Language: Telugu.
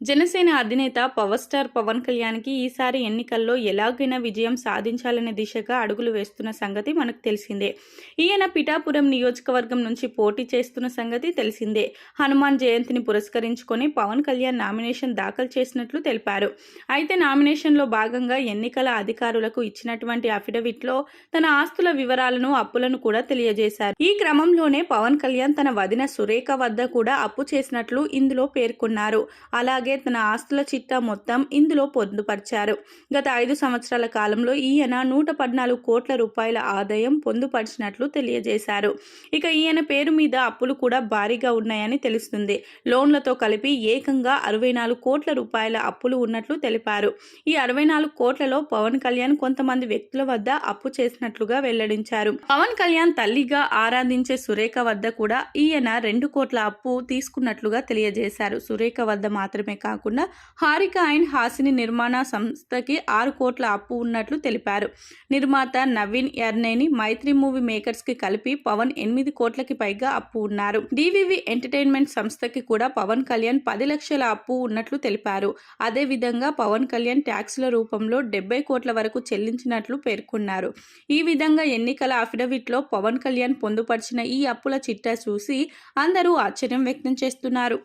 జనసేన అధినేత పవర్ స్టార్ పవన్ కళ్యాణ్కి ఈసారి ఎన్నికల్లో ఎలాగైనా విజయం సాధించాలనే దిశగా అడుగులు వేస్తున్న సంగతి మనకు తెలిసిందే. ఈయన పిఠాపురం నియోజకవర్గం నుంచి పోటీ చేస్తున్న సంగతి తెలిసిందే. హనుమాన్ జయంతిని పురస్కరించుకొని పవన్ కళ్యాణ్ నామినేషన్ దాఖలు చేసినట్లు తెలిపారు. అయితే నామినేషన్లో భాగంగా ఎన్నికల అధికారులకు ఇచ్చినటువంటి అఫిడవిట్లో తన ఆస్తుల వివరాలను, అప్పులను కూడా తెలియజేశారు. ఈ క్రమంలోనే పవన్ కళ్యాణ్ తన వదిన సురేఖ వద్ద కూడా అప్పు చేసినట్లు ఇందులో పేర్కొన్నారు. అలాగే తన ఆస్తుల చిట్టా మొత్తం ఇందులో పొందుపరిచారు. గత 5 సంవత్సరాల కాలంలో ఈయన 114 కోట్ల రూపాయల ఆదాయం పొందుపరిచినట్లు తెలియజేశారు. ఇక ఈయన పేరు మీద అప్పులు కూడా భారీగా ఉన్నాయని తెలుస్తుంది. లోన్లతో కలిపి ఏకంగా 64 కోట్ల రూపాయల అప్పులు ఉన్నట్లు తెలిపారు. ఈ 64 కోట్లలో పవన్ కళ్యాణ్ కొంతమంది వ్యక్తుల వద్ద అప్పు చేసినట్లుగా వెల్లడించారు. పవన్ కళ్యాణ్ తల్లిగా ఆరాధించే సురేఖ వద్ద కూడా ఈయన 2 కోట్ల అప్పు తీసుకున్నట్లుగా తెలియజేశారు. సురేఖ వద్ద మాత్రమే కాకుండా హారిక అండ్ హాసిని నిర్మాణ సంస్థకి 6 కోట్ల అప్పు ఉన్నట్లు తెలిపారు. నిర్మాత నవీన్ ఎర్నేని మైత్రి మూవీ మేకర్స్ కి కలిపి పవన్ 8 కోట్లకి పైగా అప్పు ఉన్నారు. డివివి ఎంటర్టైన్మెంట్ సంస్థకి కూడా పవన్ కళ్యాణ్ 10 లక్షల అప్పు ఉన్నట్లు తెలిపారు. అదే విధంగా పవన్ కళ్యాణ్ ట్యాక్సుల రూపంలో 70 కోట్ల వరకు చెల్లించినట్లు పేర్కొన్నారు. ఈ విధంగా ఎన్నికల అఫిడవిట్లో పవన్ కళ్యాణ్ పొందుపరిచిన ఈ అప్పుల చిట్టా చూసి అందరూ ఆశ్చర్యం వ్యక్తం చేస్తున్నారు.